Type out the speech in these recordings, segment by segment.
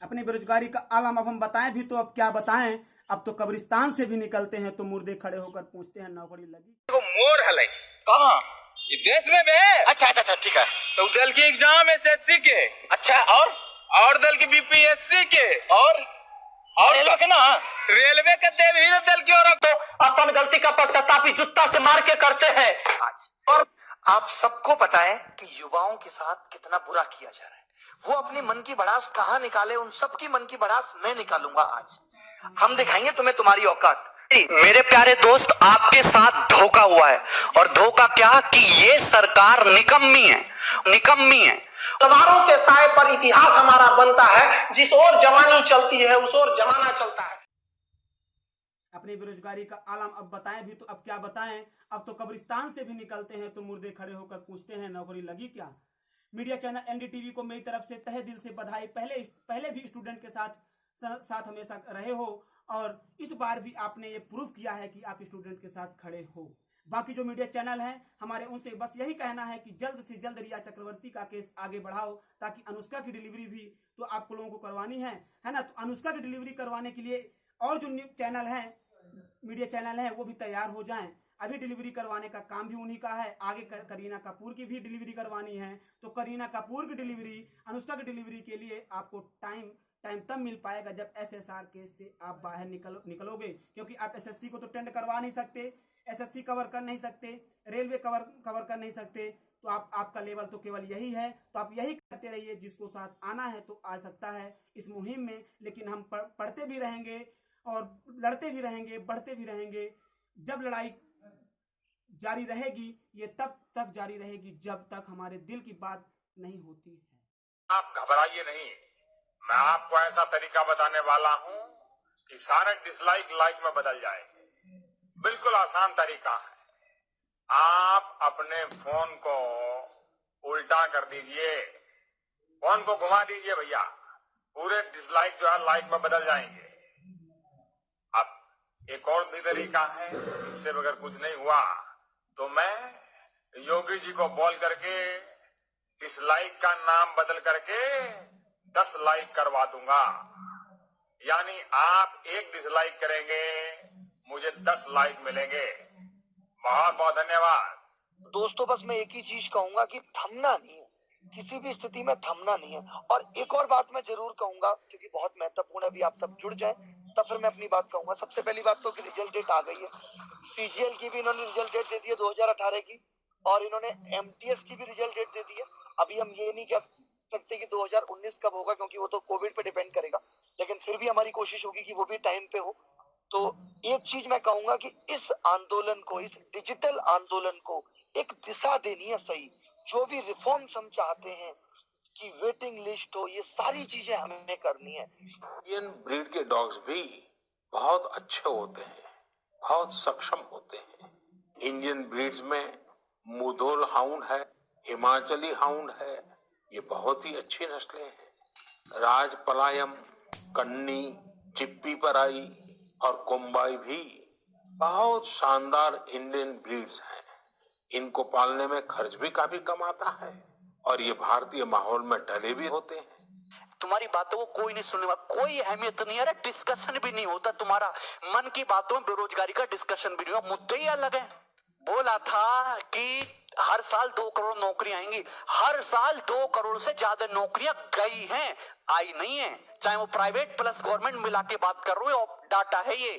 अपनी बेरोजगारी का आलम अब हम बताएं भी तो अब क्या बताएं। अब तो कब्रिस्तान से भी निकलते हैं तो मुर्दे खड़े होकर पूछते हैं नौकरी लगी। को मोर हलै कहाँ? ये देश में बे। अच्छा अच्छा अच्छा ठीक है। तो दल की एग्जाम एसएससी के अच्छा और दल की बीपीएससी के और रेलवे के ना रेलवे के देव ही दल की और तो अपन गलती का पश्चाताप जूता से मार के करते हैं आज। और आप सबको पता है कि युवाओं के साथ कितना बुरा किया जा रहा है। वो अपनी मन की भड़ास कहाँ निकाले, उन सबकी मन की भड़ास मैं निकालूंगा आज। हम दिखाएंगे तुम्हें तुम्हारी औकात। मेरे प्यारे दोस्त, आपके साथ धोखा हुआ है। और धोखा क्या कि ये सरकार निकम्मी है, निकम्मी है। तलवारों के साए पर इतिहास हमारा बनता है, जिस ओर जवानी चलती है उस ओर जमाना चलता है। अपनी बेरोजगारी का आलम अब बताएं भी तो अब क्या बताएं। अब तो कब्रिस्तान से भी निकलते हैं तो मुर्दे खड़े होकर पूछते हैं नौकरी लगी क्या। मीडिया चैनल एनडीटीवी को मेरी तरफ से तहे दिल से बधाई। पहले भी स्टूडेंट के साथ हमेशा रहे हो और इस बार भी आपने ये प्रूव किया है कि आप स्टूडेंट के साथ खड़े हो। बाकी जो मीडिया चैनल हैं हमारे, उनसे बस यही कहना है कि जल्द से जल्द रिया चक्रवर्ती का केस आगे बढ़ाओ ताकि अनुष्का की डिलीवरी भी तो आप लोगों को करवानी है ना। तो अनुष्का की डिलीवरी करवाने के लिए और जो चैनल हैं, मीडिया चैनल हैं, वो भी तैयार हो जाएं। अभी डिलीवरी करवाने का काम भी उन्हीं का है। आगे करीना कपूर की भी डिलीवरी करवानी है तो करीना कपूर की डिलीवरी, अनुष्का की डिलीवरी के लिए आपको टाइम तब मिल पाएगा जब एसएसआर केस से आप बाहर निकलोगे। क्योंकि आप एसएससी को तो टेंड करवा नहीं सकते, एसएससी कवर कर नहीं सकते, रेलवे कवर कर नहीं सकते। तो आपका लेवल तो केवल यही है। तो आप यही करते रहिए। जिसको साथ आना है तो आ सकता है इस मुहिम में। लेकिन हम पढ़ते भी रहेंगे और लड़ते भी रहेंगे, बढ़ते भी रहेंगे। जब लड़ाई जारी रहेगी ये तब तक जारी रहेगी जब तक हमारे दिल की बात नहीं होती है। आप घबराइए नहीं, मैं आपको ऐसा तरीका बताने वाला हूँ कि सारे डिसलाइक लाइक में बदल जाएंगे। बिल्कुल आसान तरीका है। आप अपने फोन को उल्टा कर दीजिए, फोन को घुमा दीजिए भैया, पूरे डिसलाइक जो है लाइक में बदल जाएंगे। अब एक और भी तरीका है, इससे अगर कुछ नहीं हुआ तो मैं योगी जी को बोल करके डिसलाइक का नाम बदल करके 10 लाइक करवा दूंगा। यानी आप एक डिसलाइक करेंगे, मुझे 10 लाइक मिलेंगे। बहुत बहुत धन्यवाद दोस्तों। बस मैं एक ही चीज कहूंगा कि थमना नहीं है, किसी भी स्थिति में थमना नहीं है। और एक और बात मैं जरूर कहूंगा क्योंकि बहुत महत्वपूर्ण है, अभी आप सब जुड़ जाएं तब फिर मैं अपनी बात कहूंगा। सबसे पहली बात तो कि रिजल्ट डेट आ गई है। सीजीएल की भी इन्होंने रिजल्ट डेट दे दी है 2018 की, और इन्होंने एमटीएस की भी रिजल्ट डेट दे दी है। अभी हम ये नहीं कह सकते कि 2019 कब होगा क्योंकि वो तो कोविड पे डिपेंड करेगा, लेकिन फिर भी हमारी कोशिश होगी कि वो भी टाइम पे हो। तो एक चीज मैं कहूंगा कि इस आंदोलन को, इस डिजिटल आंदोलन को एक दिशा देनी है सही। जो भी रिफॉर्म्स हम चाहते हैं कि वेटिंग लिस्ट हो, ये सारी चीजें हमें करनी है। इंडियन ब्रीड के डॉग्स भी बहुत अच्छे होते हैं, बहुत सक्षम होते हैं। इंडियन ब्रीड्स में मुधोल हाउंड है, हिमाचली हाउंड है, ये बहुत ही अच्छी नस्लें हैं। राजपलायम, कन्नी, चिप्पी पराई और कोम्बाई भी बहुत शानदार इंडियन ब्रीड्स हैं। इनको पालने में खर्च भी काफी कम आता है और ये भारतीय माहौल में ढले भी होते हैं। तुम्हारी बातों को कोई नहीं सुनने वाला, कोई अहमियत नहीं है, डिस्कशन भी नहीं होता। तुम्हारा मन की बातों में बेरोजगारी का डिस्कशन भी नहीं हुआ, मुद्दे ही अलग है। बोला था कि हर साल 2 करोड़ नौकरियां आएंगी, हर साल 2 करोड़ से ज्यादा नौकरियां गई हैं, आई नहीं है। चाहे वो प्राइवेट प्लस गवर्नमेंट मिला के बात कर रहे हो, डाटा है ये।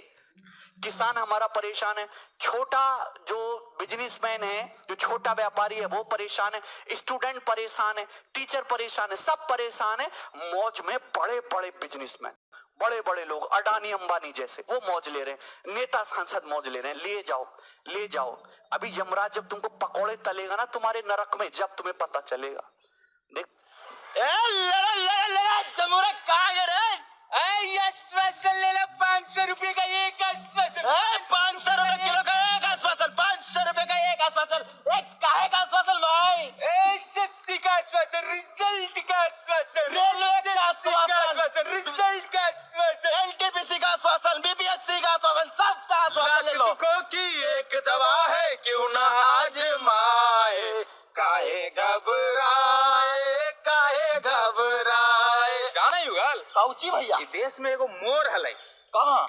किसान हमारा परेशान है, छोटा जो बिजनेसमैन है, जो छोटा व्यापारी है वो परेशान है, स्टूडेंट परेशान है, टीचर परेशान है, सब परेशान है। मौज में बड़े बड़े बिजनेसमैन, बड़े बड़े लोग, अडानी अंबानी जैसे, वो मौज ले रहे हैं, नेता सांसद मौज ले रहे हैं। ले जाओ ले जाओ। अभी यमराज जब तुमको पकौड़े तलेगा ना तुम्हारे नरक में, जब तुम्हें पता चलेगा। देख ले लो 500 रुपए का एक आश्वासन। 500 रुपए किलो का एक आश्वासन, 500 रुपए का एक आश्वासन। एक काहे का आश्वासन भाई? एसएससी का आश्वासन, रिजल्ट का आश्वासन, रेलवे का आश्वासन, रिजल्ट का आश्वासन, एनटीपीसी का आश्वासन, बीपीएससी का आश्वासन, सब का आश्वासन ले लो। दुखों की एक दवा है, क्यों ना आजमाए। काहे घबराए, काहे घबराए। जाना युगल। काउची भैया ई देश में एगो मोर हलै। कहाँ?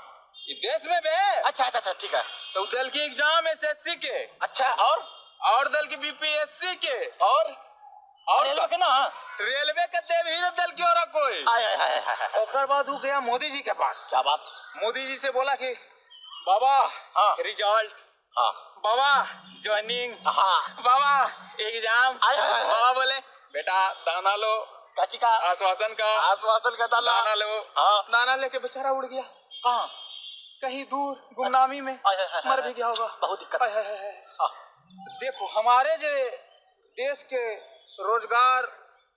ई देश में बे। अच्छा अच्छा अच्छा ठीक है। तो दल की एग्जाम एसएससी के अच्छा और दल की बीपीएससी के और रेलवे के ना। रेलवे के देव ही दल की और कोई। आय आय आय आय। ओकर बाद वो गया मोदी जी के पास। क्या बात? मोदी जी से बोला कि बाबा हाँ। रिजल्ट, हाँ बाबा ज्वाइनिंग, हाँ बाबा एग्जाम। आय, आय, आय। बाबा बोले बेटा दाना लो, काची का? आश्वासन का आश्वासन का दाना। दाना लो। हाँ। दाना लेके बेचारा उड़ गया कहाँ? कहीं दूर गुमनामी में, आय, आय, आय, मर आय। भी गया होगा। बहुत दिक्कत आय, है। आय, आय, आय। हाँ। देखो हमारे जो देश के रोजगार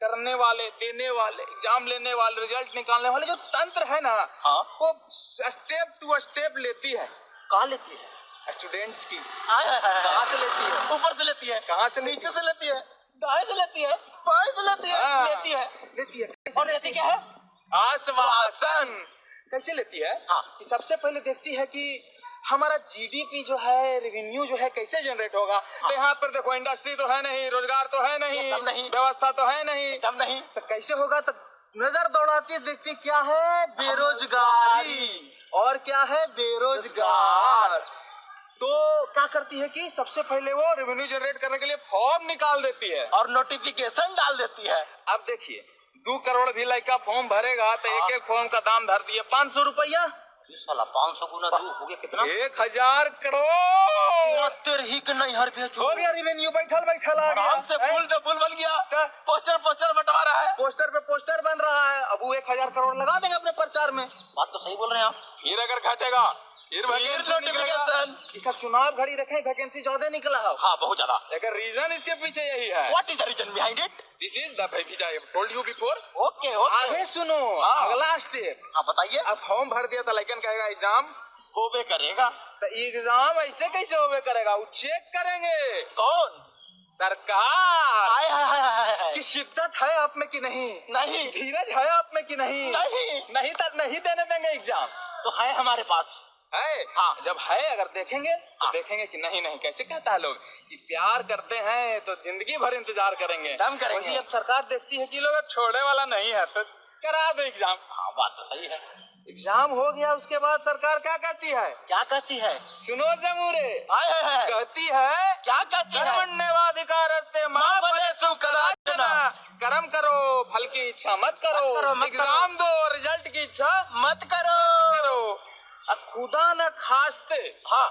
करने वाले, देने वाले, एग्जाम लेने वाले, रिजल्ट निकालने वाले जो तंत्र है ना, हाँ। वो स्टेप टू स्टेप लेती है कहाँ लेती है? स्टूडेंट्स की। आय आय आय। कहाँ से लेती है? ऊपर से लेती है? कहाँ से लेती नीचे से लेती है? दाएं से लेती है? बाएं से लेती है? हाँ। लेती है। लेती है। और लेती क्या है? आश्वासन। कैसे लेती है? हाँ। कि सबसे पहले देखती है कि हमारा जीडीपी जो है, रेवेन्यू जो है कैसे जनरेट होगा। तो यहाँ पर देखो इंडस्ट्री तो है नहीं, रोजगार तो है नहीं, एकदम नहीं। व्यवस्था तो है नहीं, एकदम नहीं। तो कैसे होगा? तो नजर दौड़ाती देखती क्या है? बेरोजगारी। और क्या है? बेरोजगार। तो क्या करती है कि सबसे पहले वो रेवेन्यू जनरेट करने के लिए फॉर्म निकाल देती है और नोटिफिकेशन डाल देती है। अब देखिए 2 करोड़ भी लड़का फॉर्म भरेगा तो एक एक फॉर्म का दाम धर दिए 500 रुपया। ये साला 500 गुना 2 हो गया कितना? 1000 करोड़ तेरे ही के नहीं हर भेजो। हो गया रेवेन्यू। बैठल आ गया। आराम से फुल पे फुल बन गया। पोस्टर बंटवारा है। पोस्टर पे पोस्टर बन रहा है। अब वो 1000 करोड़ लगा देंगे अपने प्रचार में। बात तो सही बोल रहे हैं आप। फिर अगर घटेगा फिर नोटिफिकेशन। इसका चुनाव घड़ी देखें वैकेंसी ज्यादा निकला है। हाँ बहुत ज्यादा। अगर रीजन इसके पीछे यही है। What is the reason behind it? This is the which I have told you before। Okay okay. आगे सुनो हाँ। अगला स्टेप। हाँ बताइए। अब फॉर्म भर दिया तो लड़कन कहेगा एग्जाम होबे करेगा। तो एग्जाम ऐसे कैसे होवे करेगा? वो चेक करेंगे कौन? सरकार हाय हाय हाय हाय हाय। की शिद्दत है आप में कि नहीं, नहीं। धीरज है आप में कि नहीं, नहीं। नहीं तो नहीं देने देंगे एग्जाम। तो है हमारे पास। है हाँ। जब है अगर देखेंगे तो हाँ। देखेंगे कि नहीं नहीं कैसे कहता है लोग कि प्यार करते हैं तो जिंदगी भर इंतजार करेंगे, दम करेंगे। वही अब सरकार देखती है कि लोग अब छोड़ने वाला नहीं है तो करा दो एग्जाम। हाँ बात तो सही है। एग्जाम हो गया उसके बाद सरकार क्या कहती है? क्या कहती है? सुनो जमूरे। हाय हाय हाय। कहती है क्या कहती है? कर्मण्यवाधिकारस्ते मा फलेषु कदाचन। कर्म करो फल की इच्छा मत करो। मत करो। एग्जाम दो रिजल्ट की इच्छा मत करो। अब खुदा न खास्ते हाँ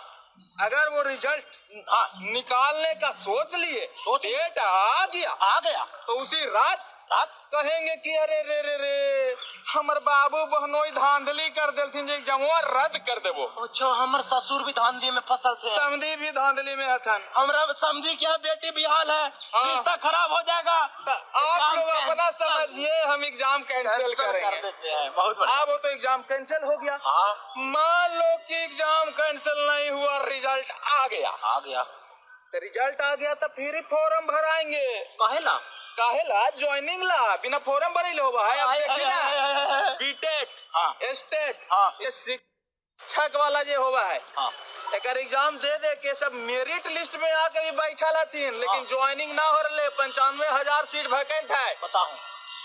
अगर वो रिजल्ट हाँ निकालने का सोच लिए, डेट आ गया तो उसी रात रात कहेंगे कि अरे रे रे रे हमर बाबू बहनोई धांधली कर देलथिन जे एग्जामवा रद्द कर देबो। अच्छा हमर ससुर भी धांधली में फसल थे। समधी भी धांधली में हथन। हमरा समझी क्या बेटी भी हाल है। रिश्ता खराब हो जाएगा। आप लोग अपना समझिए हम एग्जाम कैंसिल कर करेंगे। देते हैं। बहुत बढ़िया। अब वो तो एग्जाम कैंसिल हो गया। हाँ मान लो कि एग्जाम कैंसिल नहीं हुआ, रिजल्ट आ गया। आ गया। तो रिजल्ट आ गया तो फिर ही फॉर्म भराएंगे। काहे ना? काहेला ज्वाइनिंग ला बिना फॉर्म भरे लो भाई। अब देखिए ना बीटेक हाँ। स्टेट हाँ। ये शिक्षक वाला जो होगा है हाँ एक एग्जाम दे दे के सब मेरिट लिस्ट में आके भी बैठा रहती लेकिन ज्वाइनिंग ना हो रहे। 95,000 सीट वैकेंट है। बताऊं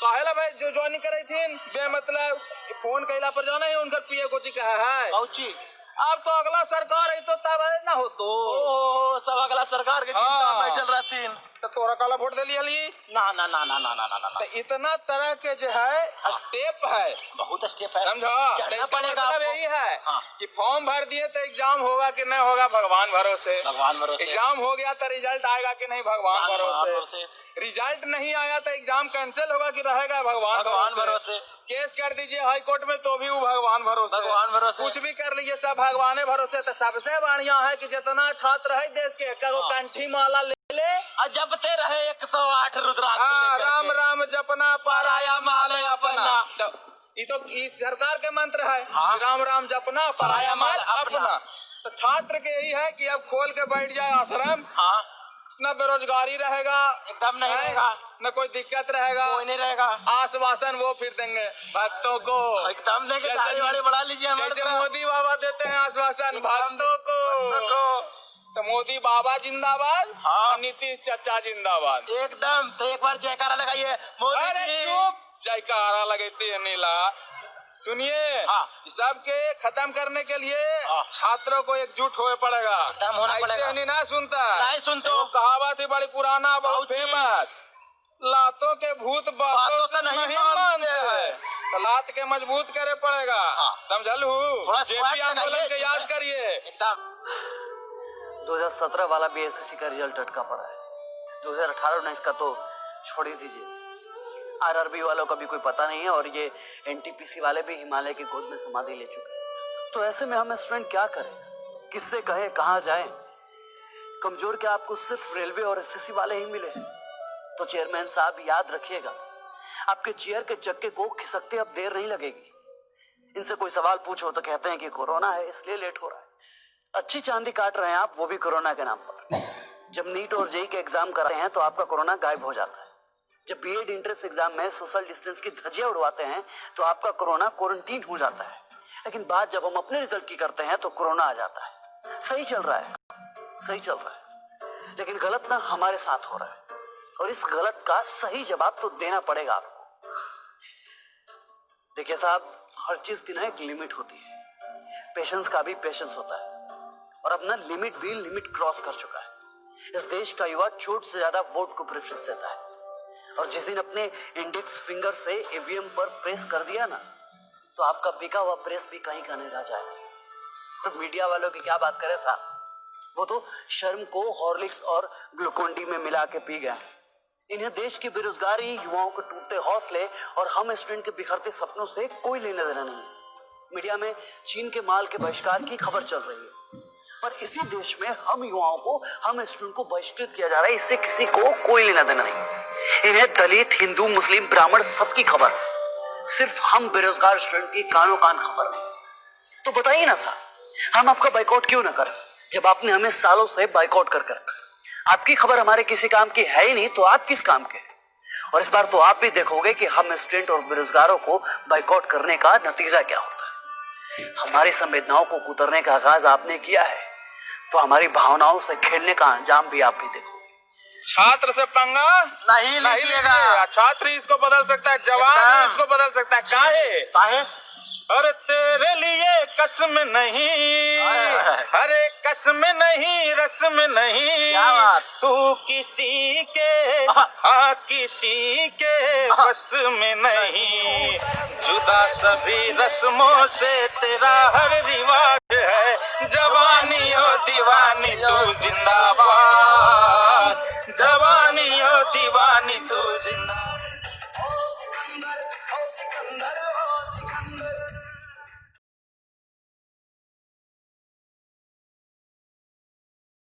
काहेला भाई जो ज्वाइनिंग करे थी बे मतलब फोन कैला पर जाना ही उनका पीए कोची कहा है। पहुंची। अब तो अगला सरकार है तो तब ना हो तो सब अगला सरकार के चिंता में बैठल रहती। तो तोरा काला वोट दे लिया ना ना ना ना ना ना ना ना। तो इतना तरह के जो है स्टेप है, बहुत स्टेप है। समझो। चढ़ना इसका पड़ेगा मतलब आपको। यही है हाँ। कि फॉर्म भर दिए तो एग्जाम होगा कि नहीं होगा भगवान भरोसे। भगवान भरोसे। एग्जाम हो गया तो रिजल्ट आएगा कि नहीं भगवान भरोसे। रिजल्ट नहीं आया तो एग्जाम कैंसिल होगा कि रहेगा भगवान भरोसे। केस कर दीजिए हाई कोर्ट में तो भी वो भगवान भरोसे। भगवान भरोसे। कुछ भी कर लीजिए सब भगवान भरोसे। तो सबसे बढ़िया है कि जितना छात्र है देश के कंठी माला ले जपते रहे 108 रुद्राक्ष। राम राम जपना पराया माल अपना। ये तो इस सरकार के मंत्र है। हाँ। राम राम जपना पराया माल अपना। तो छात्र के यही है कि अब खोल के बैठ जाए आश्रम। हाँ न बेरोजगारी रहेगा, एकदम नहीं रहेगा, न कोई दिक्कत रहेगा, कोई नहीं रहेगा। आश्वासन वो फिर देंगे भक्तों को। एकदम देंगे। दाढ़ी वाड़ी बढ़ा लीजिए हमारे जैसे मोदी बाबा देते हैं आश्वासन भक्तों को। तो मोदी बाबा जिंदाबाद। हाँ। नीतीश चाचा जिंदाबाद। एकदम। तो एक बार जयकारा लगाइए मोदी अरे जी। चुप, जयकारा लगती है नीला। सुनिए, सब के खत्म करने के लिए छात्रों को एकजुट होना पड़ेगा। ऐसे नहीं ना सुनता, नहीं सुनते हो। कहावत है बड़ी पुराना, बहुत फेमस, लातों के भूत बातों से नहीं मानते हैं, तो लात के मजबूत करे पड़ेगा। समझलू? जेपी आंदोलन के याद करिए। 2017 वाला भी एसएससी का रिजल्ट अटका पड़ा है। 2018-19 का तो छोड़ ही दीजिए। आरआरबी वालों का भी कोई पता नहीं है, और ये एनटीपीसी वाले भी हिमालय की गोद में समाधि ले चुके हैं। तो ऐसे में हम स्टूडेंट क्या करें, किससे कहें, कहाँ जाएं? कमजोर क्या आपको सिर्फ रेलवे और एसएससी वाले ही मिले? तो चेयरमैन साहब याद रखिएगा, आपके चेयर के चक्के को खिसकते अब देर नहीं लगेगी। इनसे कोई सवाल पूछो तो कहते हैं कि कोरोना है इसलिए लेट हो रहा है। अच्छी चांदी काट रहे हैं आप, वो भी कोरोना के नाम पर। जब नीट और जेई के एग्जाम कराते हैं तो आपका कोरोना गायब हो जाता है। जब बीएड एंट्रेंस एग्जाम में सोशल डिस्टेंस की धज्जियां उड़वाते हैं तो आपका कोरोना क्वारंटीन हो जाता है। लेकिन बात जब हम अपने रिजल्ट की करते हैं तो कोरोना आ जाता है। सही चल रहा है, सही चल रहा है, लेकिन गलत ना हमारे साथ हो रहा है, और इस गलत का सही जवाब तो देना पड़ेगा आपको। देखिए साहब, हर चीज की ना एक लिमिट होती है। पेशेंस का भी पेशेंस होता है, और अब ना लिमिट भी लिमिट क्रॉस कर चुका है। इस देश का युवा छूट से ज्यादा वोट को प्रेफरेंस देता है, और जिस दिन अपने इंडेक्स फिंगर से ईवीएम पर प्रेस कर दिया ना, तो आपका बिका हुआ प्रेस भी कहीं का नहीं रह जाएगा। तो मीडिया वालों की क्या बात करें साहब, वो तो शर्म को हॉर्लिक्स और ग्लूकोन डी में मिला के पी गए। इन्हें देश की बेरोजगारी, युवाओं के टूटते हौसले और हम स्टूडेंट के बिखरते सपनों से कोई लेना देना नहीं है। मीडिया में चीन के माल के बहिष्कार की खबर चल रही है, पर इसी देश में हम युवाओं को, हम स्टूडेंट को बहिष्कृत किया जा रहा है। इससे किसी को कोई लेना देना नहीं। इन्हें दलित, हिंदू, मुस्लिम, ब्राह्मण सबकी खबर, सिर्फ हम बेरोजगार स्टूडेंट की कानों कान खबर नहीं। तो बताइए ना साहब, हम आपका बाइकआउट क्यों ना करें, जब आपने हमें सालों से बाइकआउट करके रखा। आपकी खबर हमारे किसी काम की है ही नहीं, तो आप किस काम के? और इस बार तो आप भी देखोगे कि हम स्टूडेंट और बेरोजगारों को बाइकआउट करने का नतीजा क्या होता है। हमारी संवेदनाओं को कुतरने का आगाज आपने किया है, तो हमारी भावनाओं से खेलने का अंजाम भी आप ही देखोगे। छात्र से पंगा नहीं लीजिएगा। छात्र ही इसको बदल सकता है, जवान ही इसको बदल सकता है। काहे? अरे तेरे लिए कसम नहीं, अरे कसम नहीं, रस्म नहीं, तू किसी के किसी के बस में नहीं। जुदा सभी रस्मों से तेरा हर रिवाज है, जवानी ओ दीवानी तू जिंदाबाद, जवानी ओ दीवानी तू जिंदाबाद।